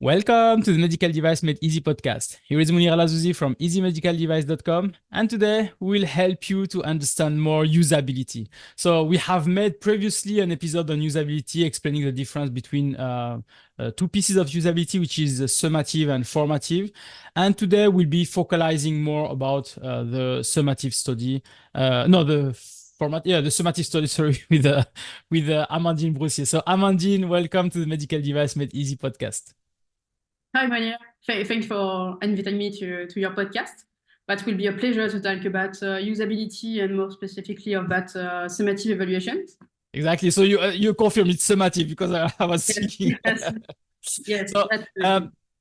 Welcome to the Medical Device Made Easy podcast. Here is Munir Alazouzi from easymedicaldevice.com, and today we'll help you to understand more usability. So we have made previously an episode on usability explaining the difference between two pieces of usability, which is summative and formative. And today we'll be focalizing more about the summative study, the summative study, sorry, with Amandine Broussier. So Amandine, welcome to the Medical Device Made Easy podcast. Hi, Monia. Thanks for inviting me to your podcast. That will be a pleasure to talk about usability and more specifically about summative evaluation. Exactly. So you confirm it's summative because I was thinking. Yes. So,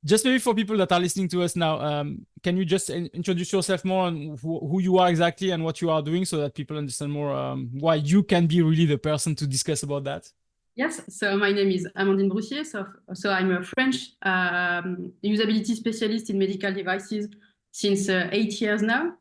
just maybe for people that are listening to us now, can you just introduce yourself more on who you are exactly and what you are doing so that people understand more why you can be really the person to discuss about that? Yes, so my name is Amandine Broussier. So I'm a French usability specialist in medical devices since 8 years now.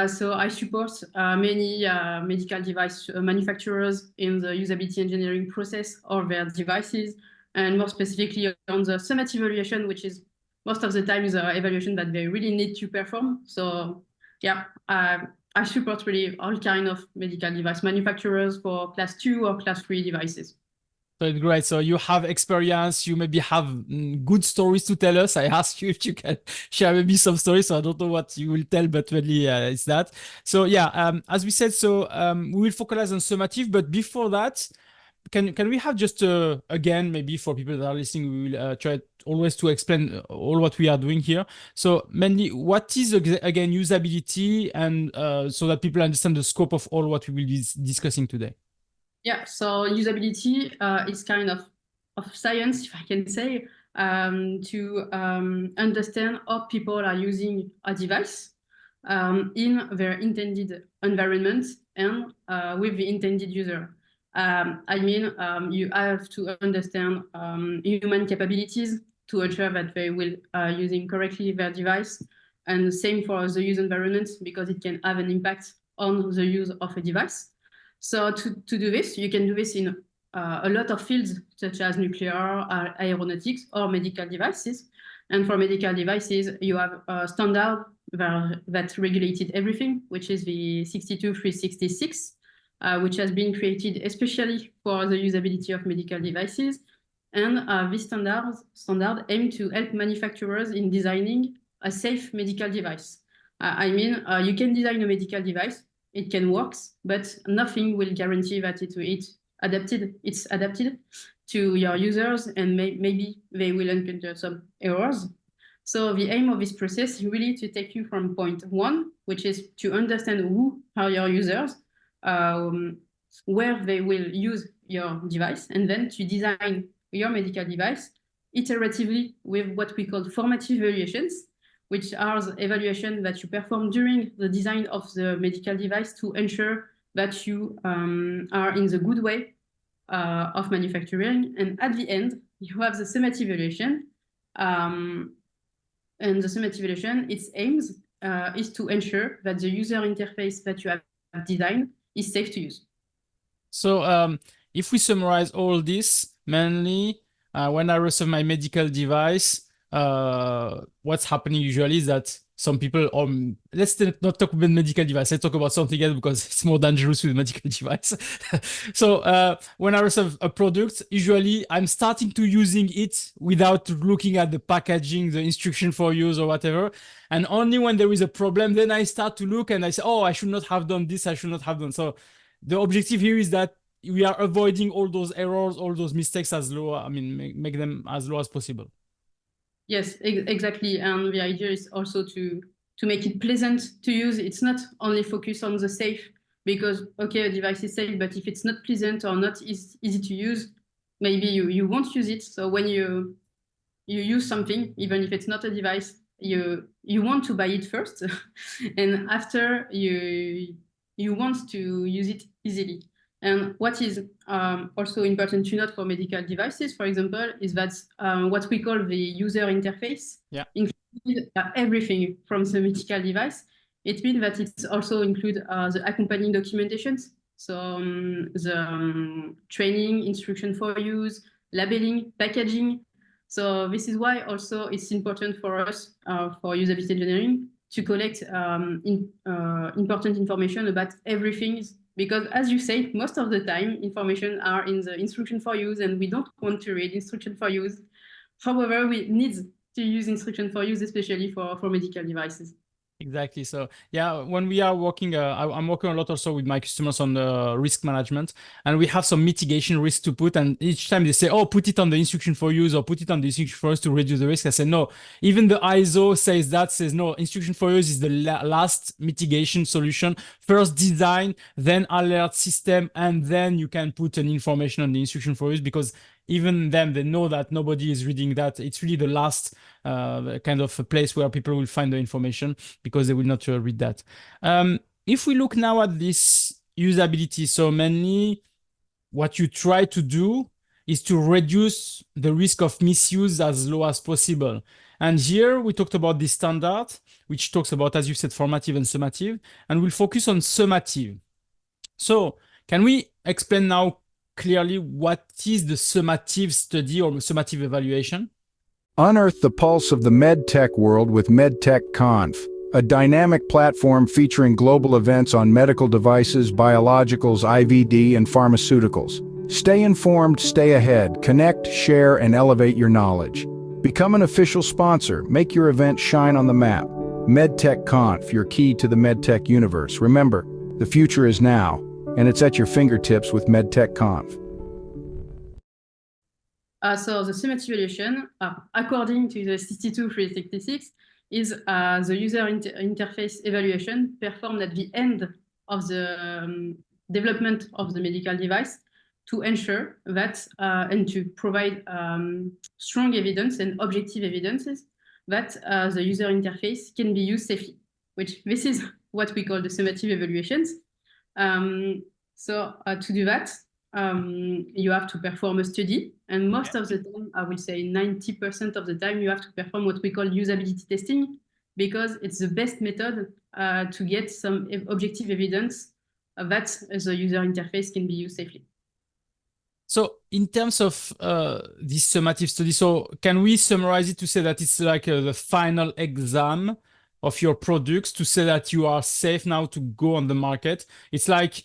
So I support many medical device manufacturers in the usability engineering process of their devices, and more specifically on the summative evaluation, which is most of the time is an evaluation that they really need to perform. So yeah, I support really all kind of medical device manufacturers for class 2 or class 3 devices. So it's great. So you have experience. You maybe have good stories to tell us. I asked you if you can share maybe some stories. So I don't know what you will tell, but really it's that. So yeah, as we said, we will focus on summative. But before that, can we have just again, maybe for people that are listening, we will try always to explain all what we are doing here. So mainly, what is again usability, and so that people understand the scope of all what we will be discussing today. Yeah, so usability is kind of science, if I can say, to understand how people are using a device in their intended environment and with the intended user. You have to understand human capabilities to ensure that they will using correctly their device, and the same for the user environment, because it can have an impact on the use of a device. So to do this, you can do this in a lot of fields, such as nuclear, aeronautics, or medical devices. And for medical devices, you have a standard that regulated everything, which is the 62366, which has been created especially for the usability of medical devices. And this standard aims to help manufacturers in designing a safe medical device. You can design a medical device, it can work, but nothing will guarantee that it's adapted to your users, and maybe they will encounter some errors. So the aim of this process is really to take you from point one, which is to understand who are your users, where they will use your device, and then to design your medical device iteratively with what we call formative evaluations, which are the evaluation that you perform during the design of the medical device to ensure that you are in the good way of manufacturing. And at the end, you have the summative evaluation. And the summative evaluation, its aims is to ensure that the user interface that you have designed is safe to use. So if we summarize all this, mainly when I receive my medical device, what's happening usually is that some people, let's not talk about medical device, let's talk about something else because it's more dangerous with medical device. So when I receive a product, usually I'm starting to using it without looking at the packaging, the instruction for use or whatever. And only when there is a problem, then I start to look and I say, oh, I should not have done this, I should not have done. So the objective here is that we are avoiding all those errors, all those mistakes as low, make them as low as possible. Yes, exactly. And the idea is also to make it pleasant to use. It's not only focused on the safe, because, okay, a device is safe, but if it's not pleasant or not easy to use, maybe you won't use it. So when you use something, even if it's not a device, you want to buy it first, and after you want to use it easily. And what is also important to note for medical devices, for example, is that what we call the user interface includes everything from the medical device. It means that it also includes the accompanying documentations, so the training, instruction for use, labeling, packaging, So this is why also it's important for us, for usability engineering, to collect important information about everything. Because as you say, most of the time, information are in the instruction for use, and we don't want to read instruction for use. However, we need to use instruction for use, especially for medical devices. Exactly. So yeah, when we are working, I'm working a lot also with my customers on the risk management, and we have some mitigation risk to put. And each time they say, "Oh, put it on the instruction for use or put it on the instruction for use to reduce the risk," I say, "No." Even the ISO says no. Instruction for use is the last mitigation solution. First design, then alert system, and then you can put an information on the instruction for use, because even them, they know that nobody is reading that. It's really the last kind of a place where people will find the information, because they will not read that. If we look now at this usability, so mainly what you try to do is to reduce the risk of misuse as low as possible. And here we talked about this standard, which talks about, as you said, formative and summative, and we'll focus on summative. So can we explain now clearly what is the summative study or summative evaluation? Unearth the pulse of the medtech world with MedTech Conf, a dynamic platform featuring global events on medical devices, biologicals, IVD, and pharmaceuticals. Stay informed, stay ahead, connect, share, and elevate your knowledge. Become an official sponsor, make your event shine on the map. MedTech Conf, your key to the medtech universe. Remember, the future is now, and it's at your fingertips with MedTech Conf. So the summative evaluation, according to the 62366, is the user interface evaluation performed at the end of the development of the medical device to ensure that and to provide strong evidence and objective evidences that the user interface can be used safely, which this is what we call the summative evaluations. So to do that, you have to perform a study, and most of the time, I would say 90% of the time, you have to perform what we call usability testing, because it's the best method to get some objective evidence that the user interface can be used safely. So in terms of this summative study, so can we summarize it to say that it's like the final exam of your products to say that you are safe now to go on the market? It's like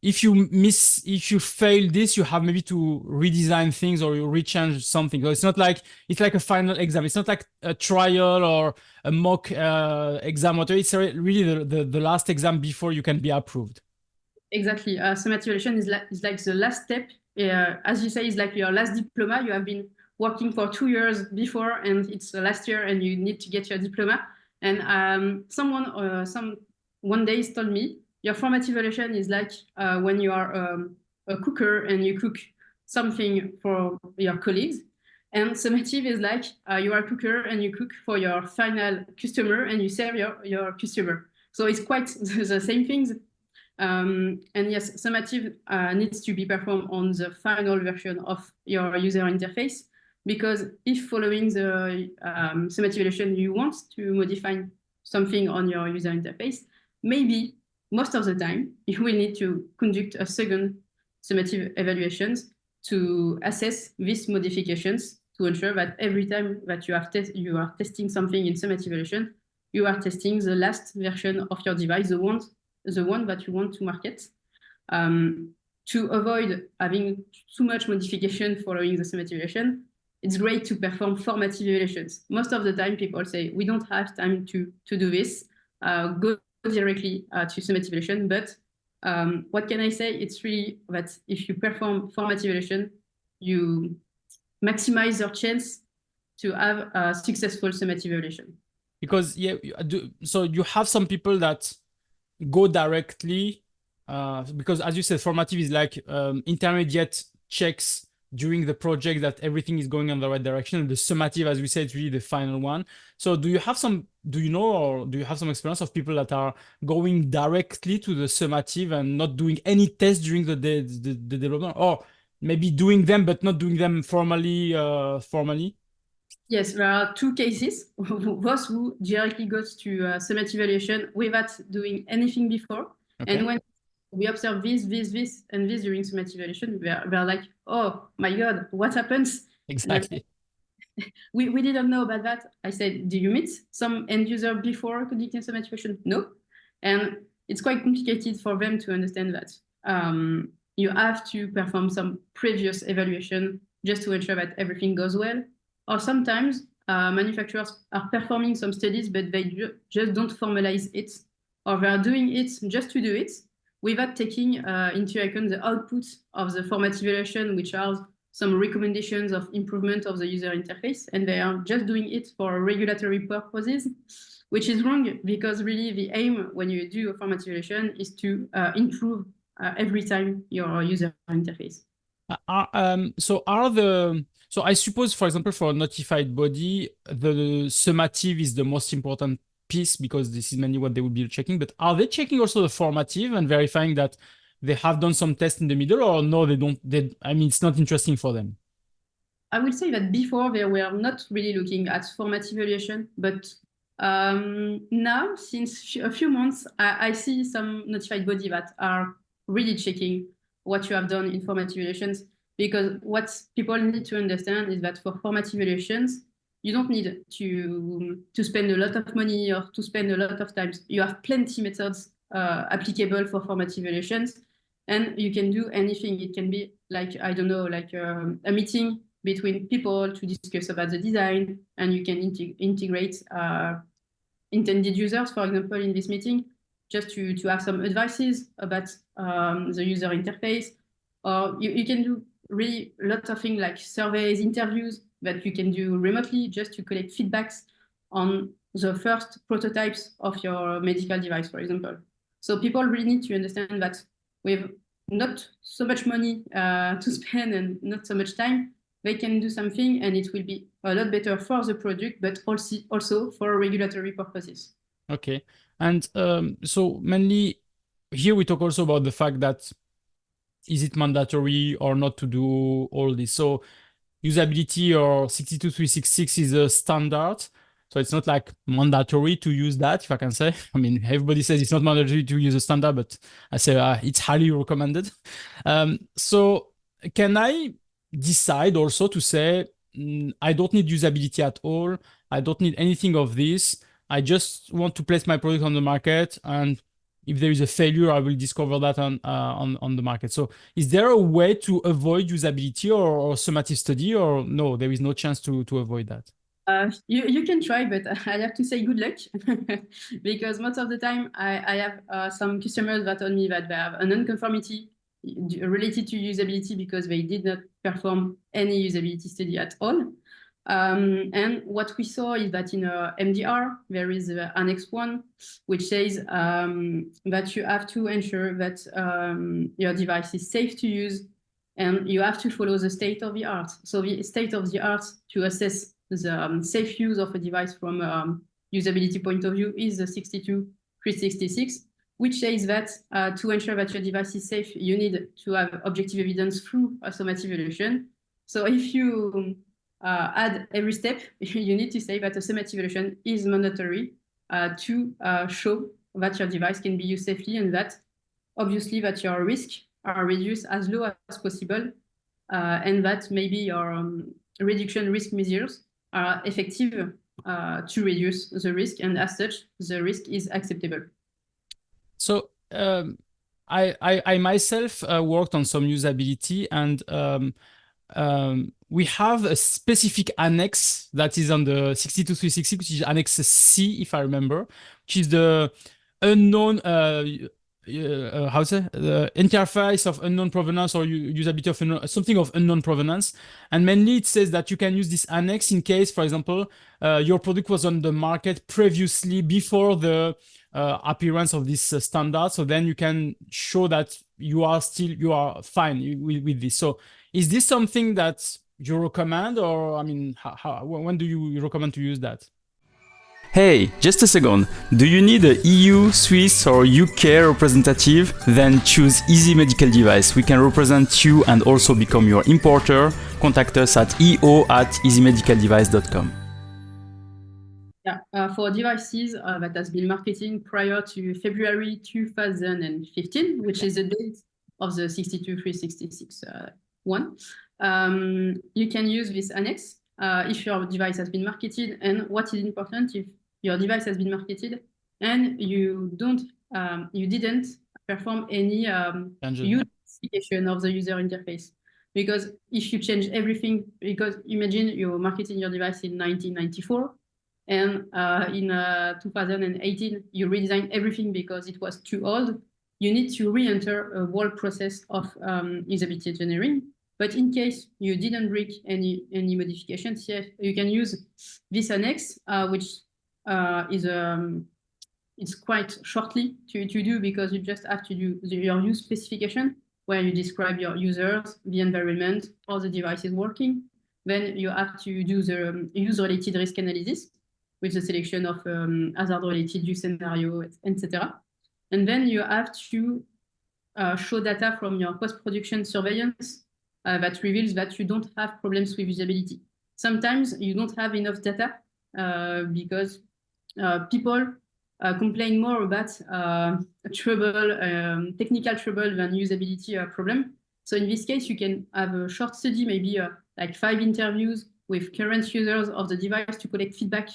if you fail this, you have maybe to redesign things or you rechange something. So it's like a final exam. It's not like a trial or a mock exam. It's really the last exam before you can be approved. Exactly. Summative evaluation is like the last step. As you say, it's like your last diploma. You have been working for 2 years before, and it's the last year, and you need to get your diploma. And one day told me, your formative evaluation is like when you are a cooker and you cook something for your colleagues. And summative is like you are a cooker and you cook for your final customer and you serve your customer. So it's quite the same things. And yes, summative needs to be performed on the final version of your user interface, because if following the summative evaluation you want to modify something on your user interface, maybe most of the time you will need to conduct a second summative evaluations to assess these modifications, to ensure that every time that you are testing something in summative evaluation, you are testing the last version of your device, the one that you want to market, to avoid having too much modification following the summative evaluation. It's great to perform formative evaluations. Most of the time, people say, we don't have time to do this. Go directly to summative evaluation. But what can I say? It's really that if you perform formative evaluation, you maximize your chance to have a successful summative evaluation. Because so you have some people that go directly because, as you said, formative is like intermediate checks during the project that everything is going in the right direction. And the summative, as we said, is really the final one. So do you have some experience of people that are going directly to the summative and not doing any tests during the development, or maybe doing them but not doing them formally? Yes, there are two cases. Those who directly goes to summative evaluation without doing anything before. Okay. And when we observe this, and this during summative evaluation, they're like, oh my God, what happens? Exactly. we didn't know about that. I said, do you meet some end user before conducting some evaluation? No. And it's quite complicated for them to understand that. You have to perform some previous evaluation just to ensure that everything goes well. Or sometimes manufacturers are performing some studies, but they just don't formalize it, or they are doing it just to do it without taking into account the output of the format evaluation, which are some recommendations of improvement of the user interface, and they are just doing it for regulatory purposes, which is wrong, because really the aim when you do a format evaluation is to improve every time your user interface. So I suppose, for example, for a notified body, the summative is the most important piece because this is mainly what they will be checking. But are they checking also the formative and verifying that they have done some tests in the middle, or no, they don't? I mean, it's not interesting for them. I would say that before they were not really looking at format evaluation, but now, since a few months, I see some notified body that are really checking what you have done in format evaluations, because what people need to understand is that for format evaluations, you don't need to spend a lot of money or to spend a lot of time. You have plenty methods applicable for format evaluations, and you can do anything. It can be like, I don't know, like a meeting between people to discuss about the design, and you can integrate intended users, for example, in this meeting, just to have some advices about the user interface. Or you can do really a lot of things like surveys, interviews that you can do remotely just to collect feedbacks on the first prototypes of your medical device, for example. So people really need to understand that with not so much money to spend and not so much time, they can do something and it will be a lot better for the product, but also for regulatory purposes. Okay. And so mainly here we talk also about the fact that is it mandatory or not to do all this? So usability or 62366 is a standard. So it's not like mandatory to use that, if I can say. I mean, everybody says it's not mandatory to use a standard, but I say it's highly recommended. So can I decide also to say, I don't need usability at all. I don't need anything of this. I just want to place my product on the market, and if there is a failure, I will discover that on the market. So is there a way to avoid usability or summative study, or no, there is no chance to avoid that? You can try, but I have to say good luck because most of the time I have some customers that told me that they have a non-conformity related to usability because they did not perform any usability study at all. And what we saw is that in a MDR, there is Annex 1, which says that you have to ensure that your device is safe to use, and you have to follow the state of the art. So the state of the art to assess the safe use of a device from usability point of view is the 62366, which says that to ensure that your device is safe, you need to have objective evidence through a summative evaluation. So if you add every step, you need to say that a summative evaluation is mandatory to show that your device can be used safely, and that obviously that your risks are reduced as low as possible, and that maybe your reduction risk measures are effective to reduce the risk, and as such, the risk is acceptable. So I myself worked on some usability, and we have a specific annex that is on the 62366, which is Annex C, if I remember, which is the unknown how to say, the interface of unknown provenance or usability of something of unknown provenance. And mainly it says that you can use this annex in case, for example, your product was on the market previously before the appearance of this standard. So then you can show that you are fine with this. So is this something that you recommend, or I mean, when do you recommend to use that? Hey, just a second. Do you need a EU, Swiss or UK representative? Then choose Easy Medical Device. We can represent you and also become your importer. Contact us at eo@easymedicaldevice.com. Yeah, for devices that has been marketed prior to February 2015, which is the date of the 62366 one, you can use this annex. if your device has been marketed, and what is important if your device has been marketed and you didn't perform any unification of the user interface. Because if you change everything, because imagine you're marketing your device in 1994, and in 2018 you redesign everything because it was too old, you need to re-enter a whole process of usability engineering. But in case you didn't break any modifications, you can use this annex, which is it's quite shortly to do, because you just have to do your use specification, where you describe your users, the environment, how the device is working. Then you have to do the user-related risk analysis with the selection of hazard-related use scenario, etc. And then you have to show data from your post-production surveillance that reveals that you don't have problems with usability. Sometimes you don't have enough data because people complain more about technical trouble than usability problem. So in this case, you can have a short study, maybe like 5 interviews with current users of the device to collect feedback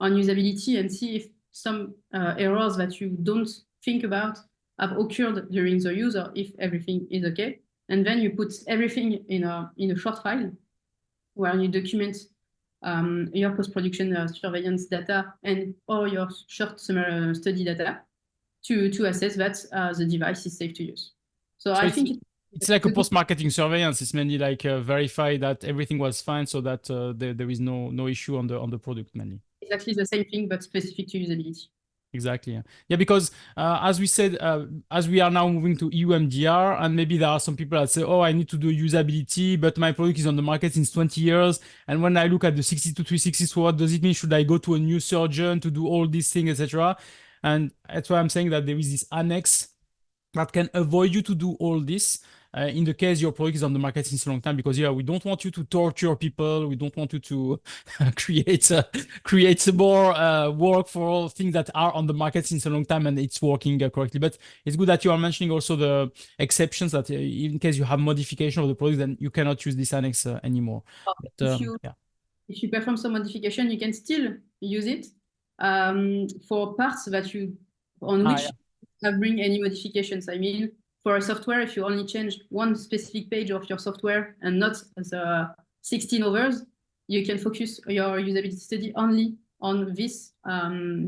on usability and see if some errors that you don't think about have occurred during the use, or if everything is okay. And then you put everything in a short file where you document your post-production surveillance data and or your short study data to assess that the device is safe to use. So I think it's like a post-marketing surveillance. It's mainly like verify that everything was fine, so that there is no issue on the product mainly. Exactly the same thing, but specific to usability. Exactly. Yeah, because as we said, as we are now moving to EU MDR, and maybe there are some people that say, oh, I need to do usability, but my product is on the market since 20 years. And when I look at the 62360, so what does it mean? Should I go to a new surgeon to do all these things, etc.? And that's why I'm saying that there is this annex that can avoid you to do all this. In the case your product is on the market since a long time, because we don't want you to torture people. We don't want you to create more work for all things that are on the market since a long time and it's working correctly. But it's good that you are mentioning also the exceptions, that in case you have modification of the product, then you cannot use this annex anymore. But, if you perform some modification, you can still use it for parts that you bring any modifications. I mean, for a software, if you only change one specific page of your software and not the 16 others, you can focus your usability study only on this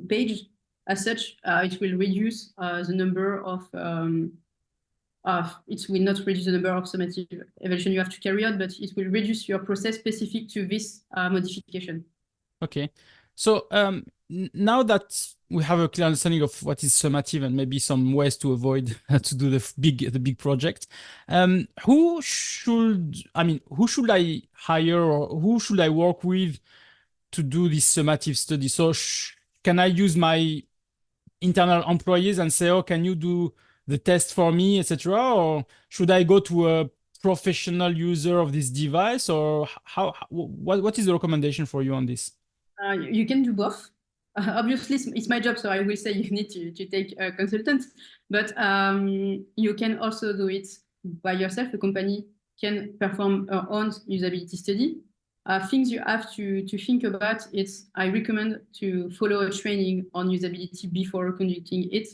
page. As such, it will reduce the number of it will not reduce the number of summative evaluation you have to carry out, but it will reduce your process specific to this modification. Okay. So now that we have a clear understanding of what is summative and maybe some ways to avoid to do the big project, who should I hire, or who should I work with to do this summative study? So can I use my internal employees and say, oh, can you do the test for me, etc.? Or should I go to a professional user of this device, or what is the recommendation for you on this? You can do both. Obviously, it's my job, so I will say you need to take a consultant, but you can also do it by yourself. A company can perform her own usability study. Things you have to think about is, I recommend to follow a training on usability before conducting it,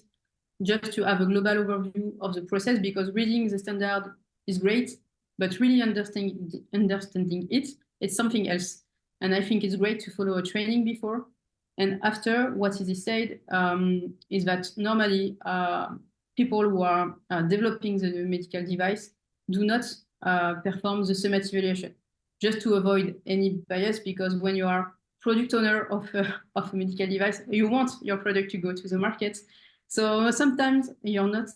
just to have a global overview of the process, because reading the standard is great, but really understanding it, it's something else. And I think it's great to follow a training before. And after, what is said is that normally people who are developing the medical device do not perform the summative evaluation, just to avoid any bias, because when you are product owner of a medical device, you want your product to go to the market. So sometimes you're not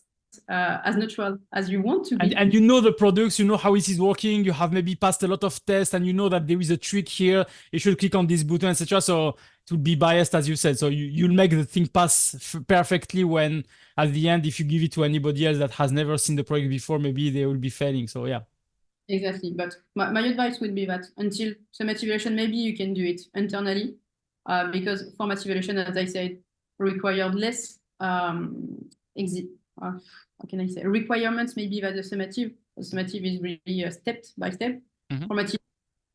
as neutral as you want to be. And you know the products, you know how it is working, you have maybe passed a lot of tests, and you know that there is a trick here, you should click on this button, etc. So it will be biased, as you said. So you'll make the thing pass perfectly, when at the end, if you give it to anybody else that has never seen the product before, maybe they will be failing. So yeah. Exactly. But my advice would be that until summative evaluation, maybe you can do it internally, because formative evaluation, as I said, required less how can I say, requirements maybe that the summative is really step by step. Mm-hmm. Formative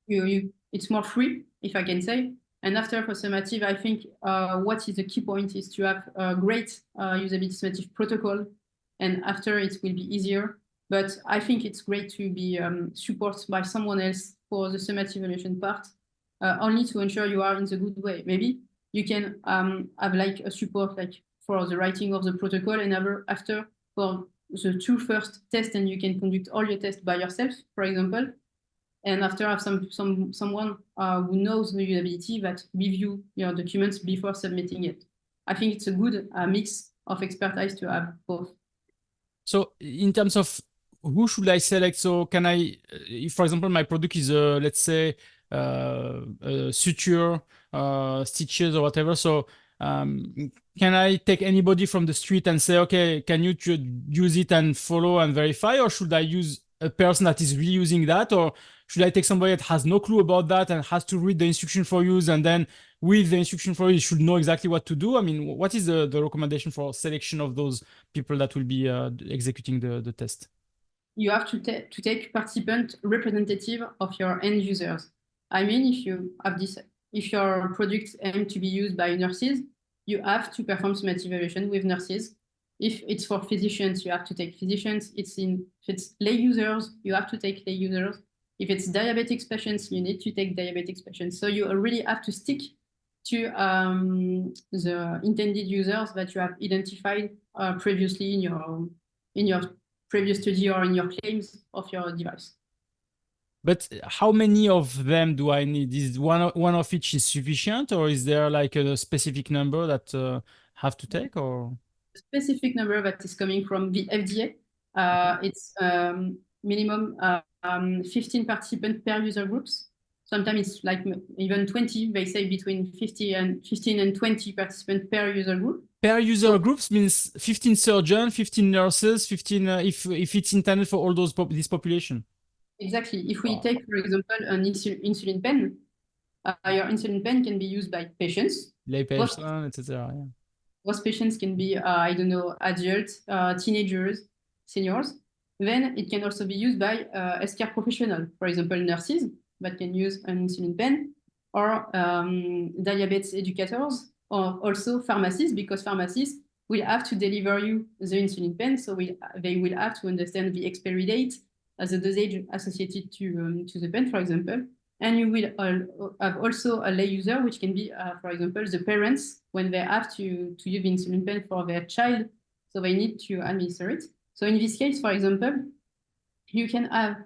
it's more free, if I can say. And after for summative, I think what is the key point is to have a great usability summative protocol, and after it will be easier. But I think it's great to be supported by someone else for the summative evaluation part, only to ensure you are in the good way. Maybe you can have like a support like for the writing of the protocol, and after for the 2 first tests, and you can conduct all your tests by yourself, for example. And after have someone who knows the usability that review your documents before submitting it. I think it's a good mix of expertise to have both. So in terms of who should I select? So can I, if for example, my product is, let's say, suture, stitches or whatever. So can I take anybody from the street and say, okay, can you use it and follow and verify? Or should I use a person that is reusing that? Or should I take somebody that has no clue about that and has to read the instruction for use, and then with the instruction for use should know exactly what to do? I mean, what is the recommendation for selection of those people that will be executing the test? You have to take participant representative of your end users. I mean, if your product aims to be used by nurses, you have to perform summative evaluation with nurses. If it's for physicians, you have to take physicians. If it's lay users, you have to take lay users. If it's diabetic patients, you need to take diabetic patients. So you really have to stick to the intended users that you have identified previously in your previous study or in your claims of your device. But how many of them do I need? Is one of each is sufficient, or is there like a specific number that have to take, or? A specific number that is coming from the FDA. It's minimum 15 participants per user groups. Sometimes it's like even 20. They say between 15 and 20 participants per user group. Per user groups means 15 surgeons, 15 nurses, 15 if it's intended for all this population. Exactly. If we take, for example, an insulin pen, your insulin pen can be used by patients. Lay patients, etc. Yeah. Those patients can be, I don't know, adults, teenagers, seniors. Then it can also be used by healthcare professionals, for example, nurses that can use an insulin pen, or diabetes educators, or also pharmacists, because pharmacists will have to deliver you the insulin pen, so they will have to understand the expiry date, the dosage associated to the pen, for example. And you will have also a lay user, which can be, for example, the parents when they have to use the insulin pen for their child, so they need to administer it. So in this case, for example, you can have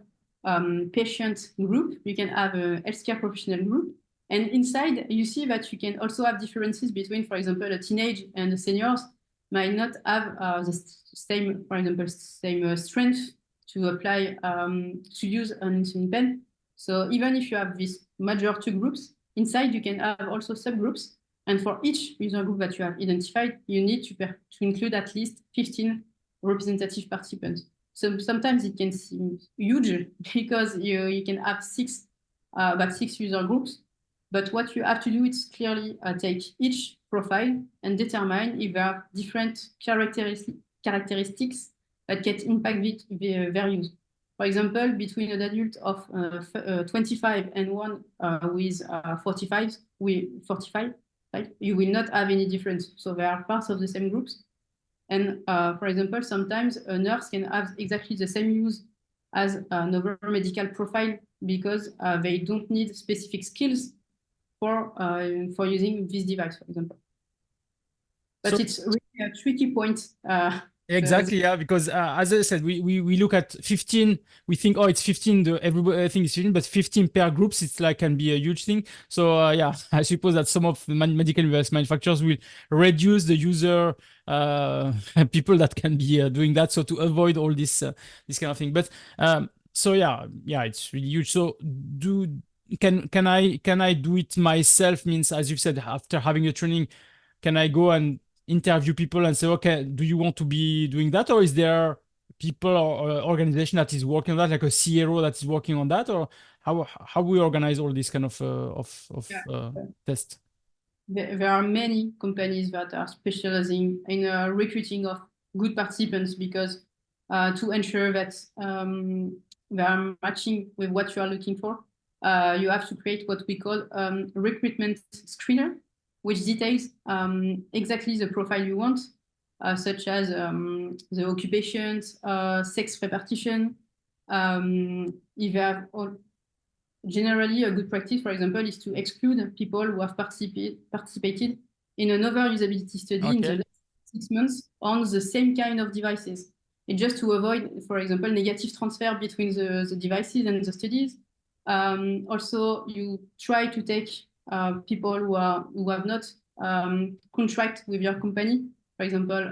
patient group, you can have a healthcare professional group, and inside you see that you can also have differences between, for example, a teenage and the seniors might not have the same, for example, same strength to apply to use an insulin pen. So even if you have these major 2 groups, inside you can have also subgroups. And for each user group that you have identified, you need to include at least 15 representative participants. So sometimes it can seem huge because you can have 6 user groups. But what you have to do is clearly take each profile and determine if there are different characteristics that can impact their use. For example, between an adult of 25 and one with 45, right? You will not have any difference. So they are parts of the same groups. And for example, sometimes a nurse can have exactly the same use as another medical profile because they don't need specific skills for using this device, for example. But it's really a tricky point. Exactly, yeah, because as I said, we look at 15, we think, oh, it's 15, everybody thinks it's 15, but 15 per groups, it's like can be a huge thing. So yeah, I suppose that some of the medical device manufacturers will reduce the user people that can be doing that, so to avoid all this kind of thing. But so yeah, it's really huge. So can I do it myself? Means, as you said, after having a training, can I go and interview people and say, okay, do you want to be doing that? Or is there people or organization that is working on that, like a CRO that is working on that? Or how we organize all this kind of tests? There are many companies that are specializing in recruiting of good participants because to ensure that they are matching with what you are looking for. you have to create what we call recruitment screener, which details exactly the profile you want, such as the occupations, sex repartition. If you have generally, a good practice, for example, is to exclude people who have participated in another usability study in the last 6 months on the same kind of devices. It's just to avoid, for example, negative transfer between the devices and the studies. Also, you try to take people who have not contract with your company, for example,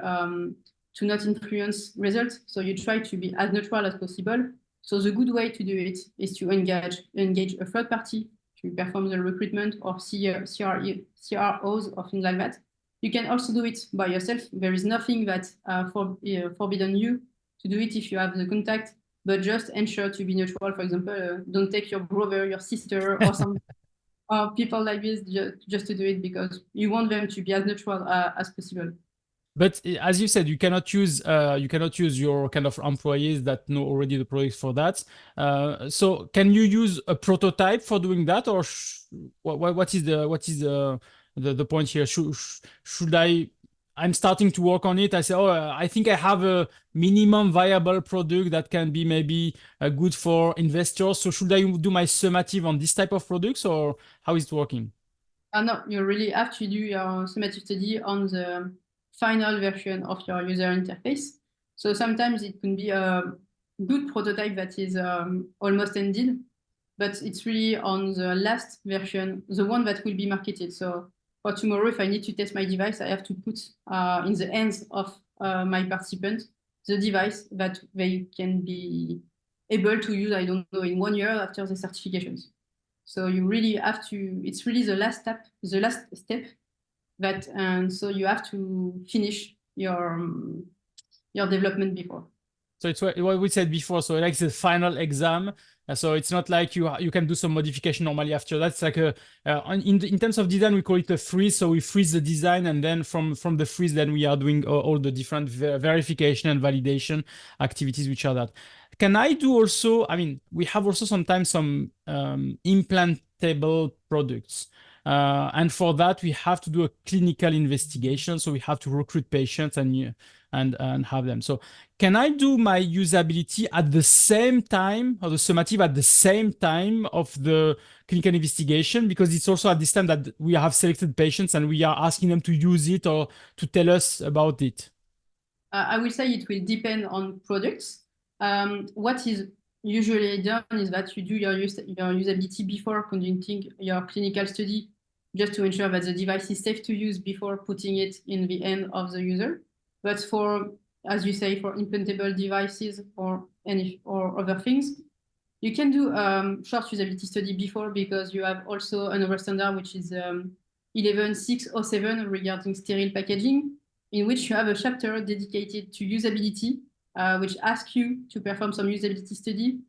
to not influence results. So you try to be as neutral as possible. So the good way to do it is to engage a third party to perform the recruitment or CROs or things like that. You can also do it by yourself. There is nothing that forbidden you to do it if you have the contact, but just ensure to be neutral. For example, don't take your brother, your sister, or some people like this just to do it because you want them to be as neutral as possible. But as you said, you cannot use your kind of employees that know already the product for that. So can you use a prototype for doing that, or what is the point here? Should I'm starting to work on it. I say, I think I have a minimum viable product that can be maybe good for investors. So should I do my summative on this type of products, or how is it working? No, you really have to do your summative study on the final version of your user interface. So sometimes it can be a good prototype that is almost ended, but it's really on the last version, the one that will be marketed. So for tomorrow, if I need to test my device, I have to put in the hands of my participant the device that they can be able to use, I don't know, in 1 year after the certifications. So you really have to, it's really the last step that, and so you have to finish your development before. So it's what we said before. So like the final exam. So it's not like you can do some modification normally after that. It's like in terms of design, we call it a freeze. So we freeze the design, and then from the freeze, then we are doing all the different verification and validation activities which are that. Can I do also? I mean, we have also sometimes some implantable products. And for that, we have to do a clinical investigation. So we have to recruit patients and have them. So can I do my usability at the same time, or the summative at the same time of the clinical investigation? Because it's also at this time that we have selected patients and we are asking them to use it or to tell us about it. I will say it will depend on products. What is usually done is that you do your usability before conducting your clinical study, just to ensure that the device is safe to use before putting it in the hand of the user. But for, as you say, for implantable devices or other things, you can do short usability study before, because you have also another standard, which is 11607 regarding sterile packaging, in which you have a chapter dedicated to usability, which asks you to perform some usability study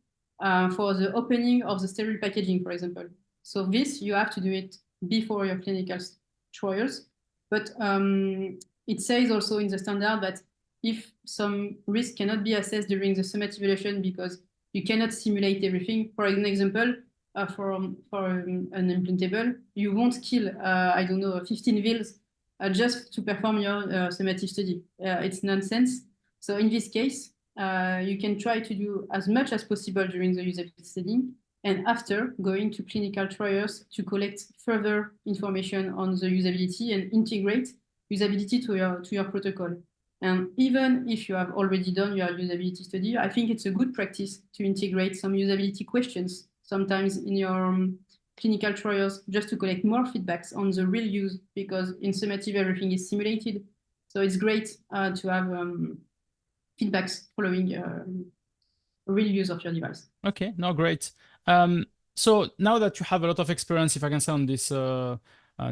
for the opening of the sterile packaging, for example. So this, you have to do it before your clinical trials. But it says also in the standard that if some risk cannot be assessed during the summative evaluation because you cannot simulate everything, for an example, for an implantable, you won't kill, I don't know, 15 wheels just to perform your summative study. It's nonsense. So in this case, you can try to do as much as possible during the usability study, and after going to clinical trials to collect further information on the usability and integrate usability to your protocol. And even if you have already done your usability study, I think it's a good practice to integrate some usability questions sometimes in your clinical trials, just to collect more feedbacks on the real use, because in summative everything is simulated. So it's great to have feedbacks following real use of your device. Okay, no, great. So now that you have a lot of experience, if I can say, on this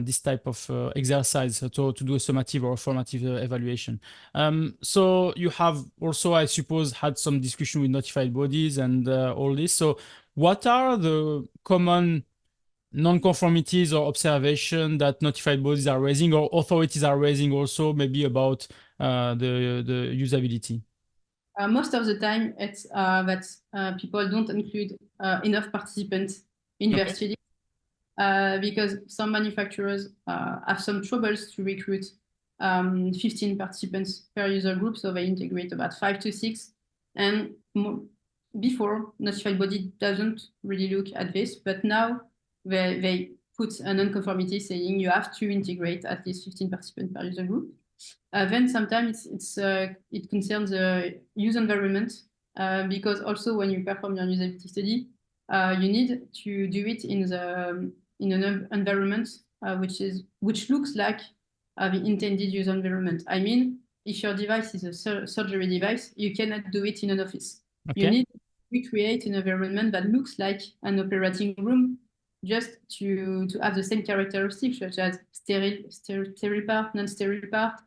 this type of exercise to do a summative or a formative evaluation. So you have also, I suppose, had some discussion with notified bodies and all this. So what are the common non-conformities or observation that notified bodies are raising or authorities are raising also, maybe about the usability? Most of the time, it's that people don't include enough participants in their Okay. study, because some manufacturers have some troubles to recruit 15 participants per user group, so they integrate about 5 to 6. And before, notified body doesn't really look at this, but now they put a non-conformity saying you have to integrate at least 15 participants per user group. Then sometimes it concerns the use environment, because also when you perform your usability study, you need to do it in an environment which looks like the intended user environment. I mean, if your device is a surgery device, you cannot do it in an office. Okay. You need to recreate an environment that looks like an operating room, just to have the same characteristics, such as sterile part, non-sterile part,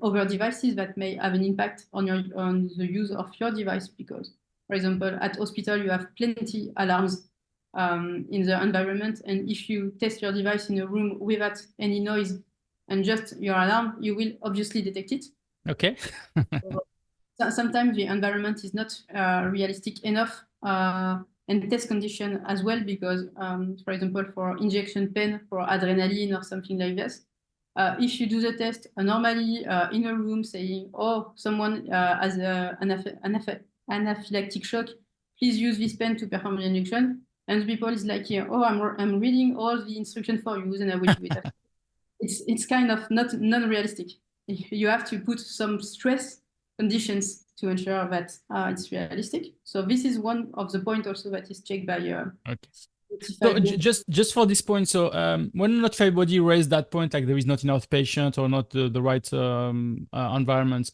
over devices that may have an impact on the use of your device. Because, for example, at hospital, you have plenty alarms in the environment, and if you test your device in a room without any noise and just your alarm, you will obviously detect it. Okay. So sometimes the environment is not realistic enough, and test condition as well, because, for example, for injection pen, for adrenaline or something like this, if you do the test normally in a room saying, oh, someone has an anaphylactic shock, please use this pen to perform the injection. And the people is like, yeah, oh, I'm reading all the instructions for you and I will do it. It's kind of not non-realistic. You have to put some stress conditions to ensure that it's realistic. So this is one of the points also that is checked by Okay. So just for this point, so when notified body raised that point, like there is not enough patient or not the right environments,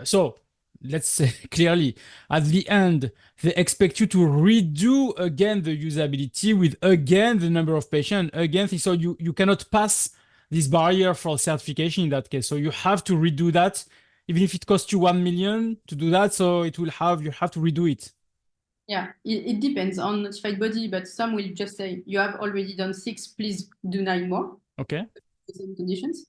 so let's say clearly at the end they expect you to redo again the usability with again the number of patients again, so you cannot pass this barrier for certification in that case. So you have to redo that, even if it costs you 1 million to do that. So you have to redo it. Yeah, it depends on notified body, but some will just say, you have already done 6, please do 9 more. Okay. The same conditions.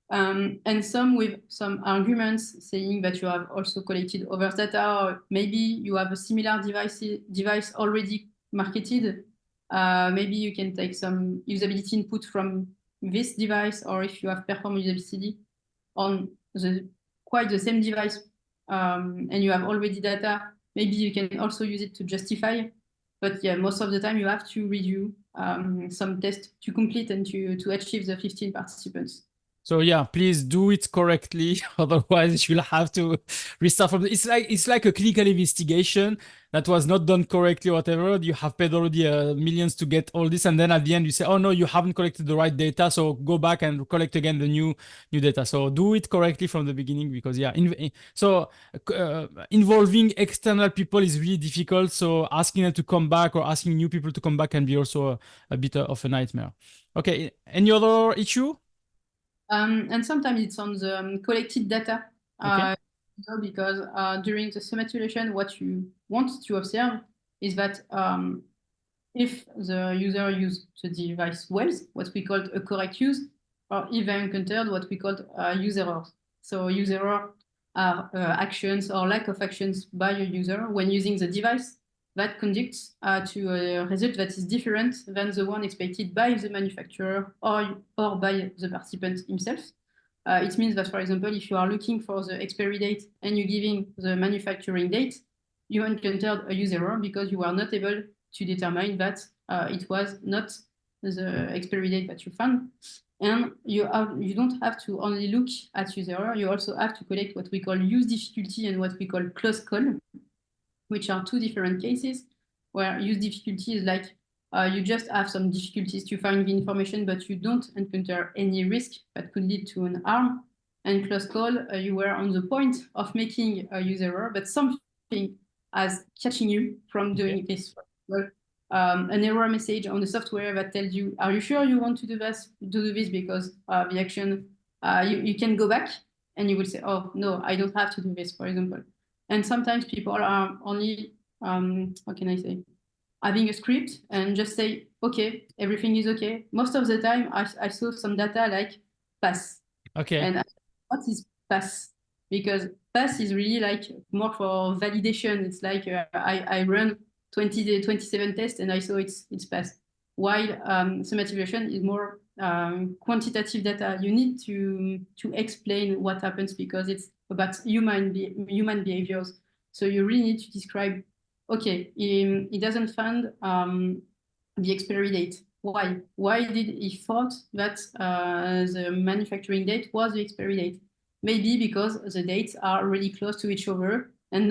And some with some arguments saying that you have also collected others data, or maybe you have a similar device already marketed. Maybe you can take some usability input from this device, or if you have performed usability on quite the same device, and you have already data, maybe you can also use it to justify. But yeah, most of the time you have to redo some tests to complete and to achieve the 15 participants. So yeah, please do it correctly. Otherwise, you'll have to restart from. It's like a clinical investigation that was not done correctly, or whatever. You have paid already millions to get all this, and then at the end you say, "Oh no, you haven't collected the right data. So go back and collect again the new data." So do it correctly from the beginning, because yeah, involving external people is really difficult. So asking them to come back or asking new people to come back can be also a bit of a nightmare. Okay, any other issue? And sometimes it's on the collected data, Okay. because during the summative, what you want to observe is that if the user used the device well, what we call a correct use, or if they encountered what we call use errors. So use error are actions or lack of actions by a user when using the device that conducts to a result that is different than the one expected by the manufacturer or by the participant himself. It means that, for example, if you are looking for the expiry date and you're giving the manufacturing date, you encountered a use error because you were not able to determine that it was not the expiry date that you found. And you don't have to only look at use error, you also have to collect what we call use difficulty and what we call close call, which are 2 different cases, where use difficulty is like you just have some difficulties to find the information, but you don't encounter any risk that could lead to an harm. And close call, you were on the point of making a use error, but something as catching you from doing this. Well, an error message on the software that tells you, are you sure you want to do this? Because the action, you can go back and you will say, oh, no, I don't have to do this, for example. And sometimes people are only, how can I say, having a script and just say, okay, everything is okay. Most of the time, I saw some data like pass. Okay. And what is pass? Because pass is really like more for validation. It's like I run 27 tests and I saw it's passed. While summative evaluation is more quantitative data. You need to explain what happens because it's about human behaviors. So you really need to describe, okay, he doesn't find the expiry date. Why? Why did he thought that the manufacturing date was the expiry date? Maybe because the dates are really close to each other and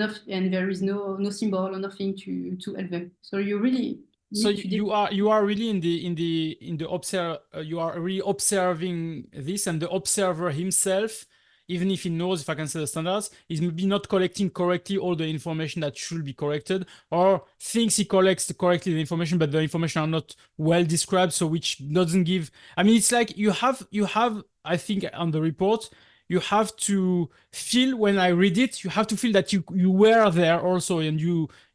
there is no symbol or nothing to help them. So you really so you are really in the observe you are really observing this, and the observer himself, even if he knows, if I can say the standards, is maybe not collecting correctly all the information that should be corrected, or thinks he collects correctly the information, but the information are not well described, so which doesn't give. I mean, it's like you have I think on the report you have to feel, when I read it, you have to feel that you were there also, and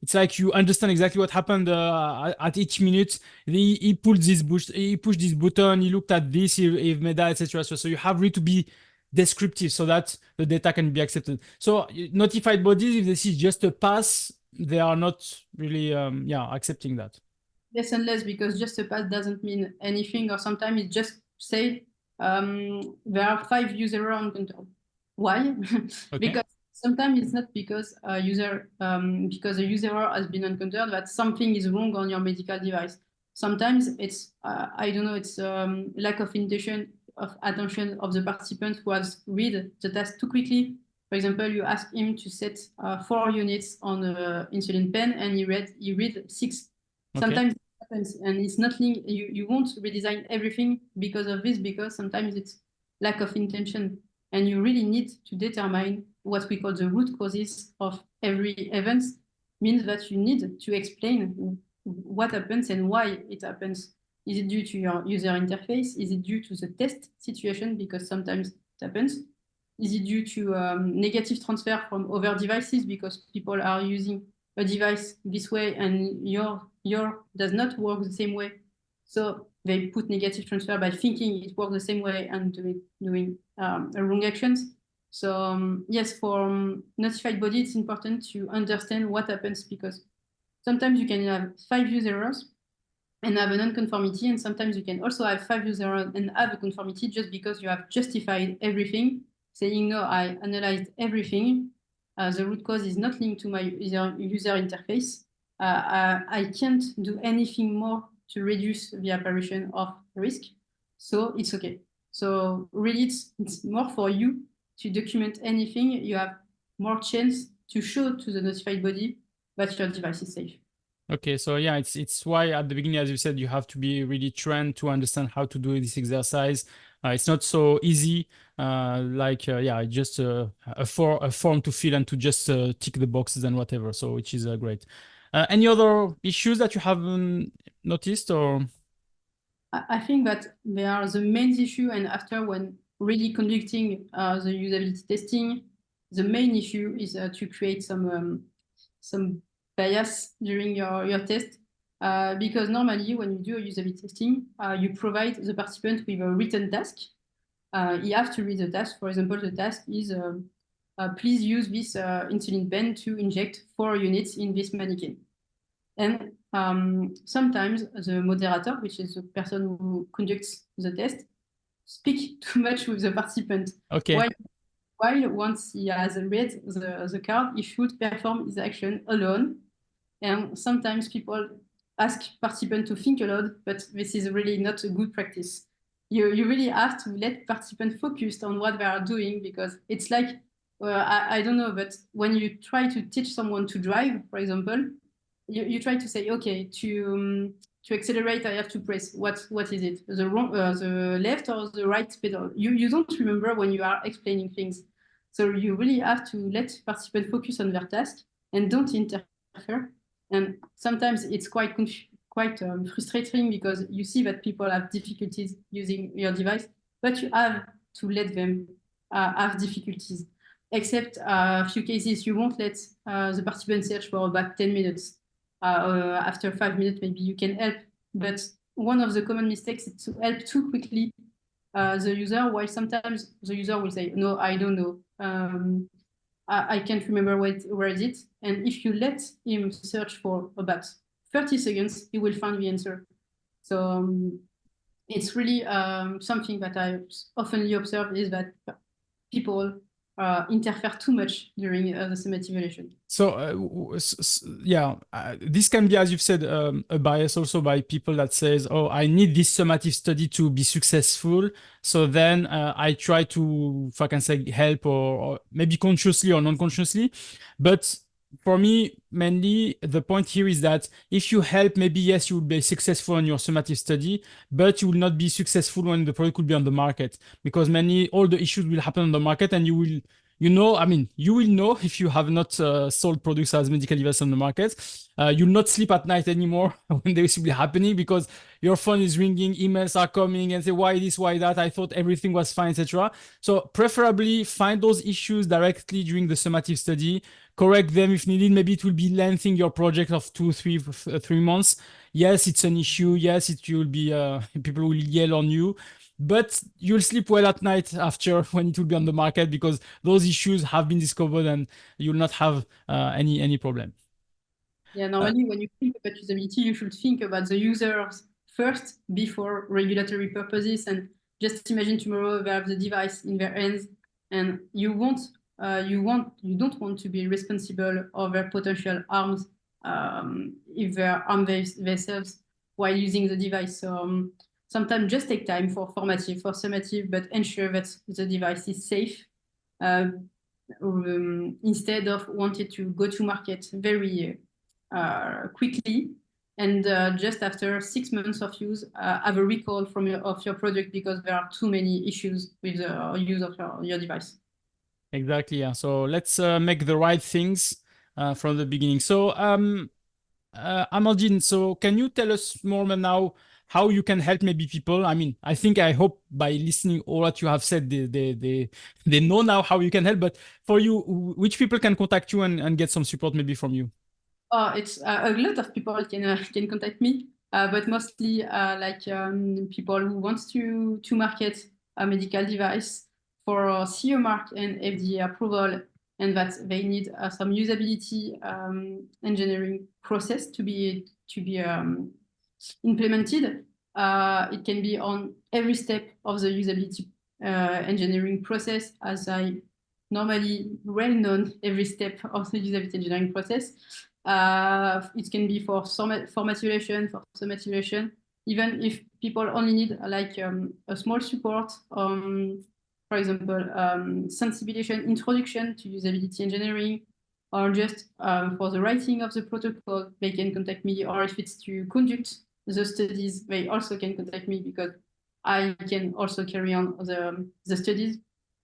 it's like you understand exactly what happened at each minute. He pushed this button, he looked at this, he made that, etc. So you have really to be descriptive so that the data can be accepted. So notified bodies, if this is just a pass, they are not really accepting that. Less and less, because just a pass doesn't mean anything, or sometimes it just say there are 5 user errors encountered. Why? Okay. Because sometimes it's not because a user error has been encountered that something is wrong on your medical device. Sometimes it's I don't know, it's lack of attention of the participant who has read the task too quickly. For example, you ask him to set 4 units on an insulin pen, and he read 6. Okay. Sometimes it happens, and it's nothing. You won't redesign everything because of this, because sometimes it's lack of intention, and you really need to determine what we call the root causes of every event. Means that you need to explain what happens and why it happens. Is it due to your user interface? Is it due to the test situation? Because sometimes it happens. Is it due to negative transfer from other devices, because people are using a device this way and your does not work the same way? So they put negative transfer by thinking it works the same way and doing wrong actions. So yes, for notified body, it's important to understand what happens, because sometimes you can have 5 user errors and have a non-conformity, and sometimes you can also have 5 user errors and have a conformity just because you have justified everything, saying, no, I analyzed everything. The root cause is not linked to my user interface. I can't do anything more to reduce the apparition of risk. So it's okay. So really, it's more for you to document anything. You have more chance to show to the notified body that your device is safe. Okay, so yeah, it's why at the beginning, as you said, you have to be really trained to understand how to do this exercise. It's not so easy, just a form to fill and to just tick the boxes and whatever. So which is great. Any other issues that you haven't noticed, or? I think that they are the main issue, and after, when really conducting the usability testing, the main issue is to create some bias during your test, because normally when you do a usability testing, you provide the participant with a written task. You have to read the task. For example, the task is please use this insulin pen to inject 4 units in this mannequin. And sometimes the moderator, which is the person who conducts the test, speak too much with the participant. Okay. While once he has read the card, he should perform his action alone. And sometimes people ask participants to think aloud, but this is really not a good practice. You really have to let participants focus on what they are doing, because it's like, I don't know, but when you try to teach someone to drive, for example, you try to say, okay, to accelerate, I have to press, what is it? The left or the right pedal? You don't remember when you are explaining things. So you really have to let participants focus on their task and don't interfere. And sometimes it's quite frustrating, because you see that people have difficulties using your device, but you have to let them have difficulties. Except a few cases, you won't let the participant search for about 10 minutes. After 5 minutes, maybe you can help. But one of the common mistakes is to help too quickly the user, while sometimes the user will say, no, I don't know. I can't remember where is it. And if you let him search for about 30 seconds, he will find the answer. So it's really something that I often observe is that people interfere too much during the summative evaluation. So yeah, this can be, as you've said, a bias also by people that says, oh, I need this summative study to be successful. So then I try to, if I can say, help or maybe consciously or non-consciously. But for me, mainly the point here is that if you help, maybe yes, you will be successful in your summative study, but you will not be successful when the product will be on the market, because mainly all the issues will happen on the market, and you will, you will know if you have not sold products as medical devices on the market. You'll not sleep at night anymore when this will be happening, because your phone is ringing, emails are coming, and say, why this, why that? I thought everything was fine, etc. So preferably find those issues directly during the summative study, correct them if needed. Maybe it will be lengthening your project of 3 months. Yes, it's an issue. Yes, it will be people will yell on you, but you'll sleep well at night after when it will be on the market, because those issues have been discovered and you'll not have any problem. Yeah, normally when you think about usability, you should think about the users first before regulatory purposes. And just imagine tomorrow they have the device in their hands, and you don't want to be responsible of their potential harms if they harm themselves while using the device. So sometimes just take time for summative, but ensure that the device is safe instead of wanting to go to market very quickly, and just after 6 months of use, have a recall of your product because there are too many issues with the use of your device. Exactly. Yeah. So let's make the right things from the beginning. So Amandine, so can you tell us more now how you can help maybe people? I hope by listening all what you have said, they know now how you can help. But for you, which people can contact you and get some support maybe from you? It's a lot of people can contact me, but mostly people who want to market a medical device for CE mark and FDA approval, and that they need some usability engineering process to be implemented. It can be on every step of the usability engineering process, as I normally well known every step of the usability engineering process. It can be for summative, even if people only need a small support, for example, sensibilization introduction to usability engineering, or just for the writing of the protocol, they can contact me. Or if it's to conduct the studies, they also can contact me, because I can also carry on the studies.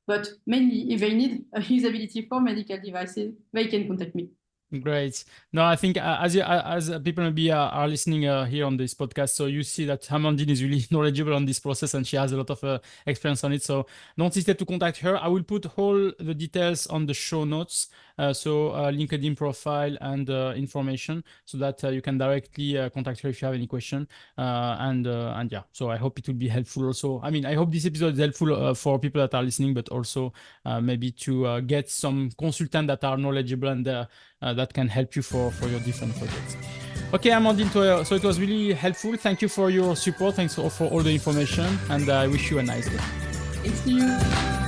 But mainly, if they need a usability for medical devices, they can contact me. Great. No, I think as people maybe are listening here on this podcast, so you see that Amandine is really knowledgeable on this process and she has a lot of experience on it. So don't hesitate to contact her. I will put all the details on the show notes, so LinkedIn profile and information, so that you can directly contact her if you have any question. And yeah, so I hope it will be helpful also. I hope this episode is helpful for people that are listening, but also maybe to get some consultants that are knowledgeable and that can help you for your different projects. Okay, Amandine, so it was really helpful. Thank you for your support. Thanks for all the information, and I wish you a nice day. Thanks to you.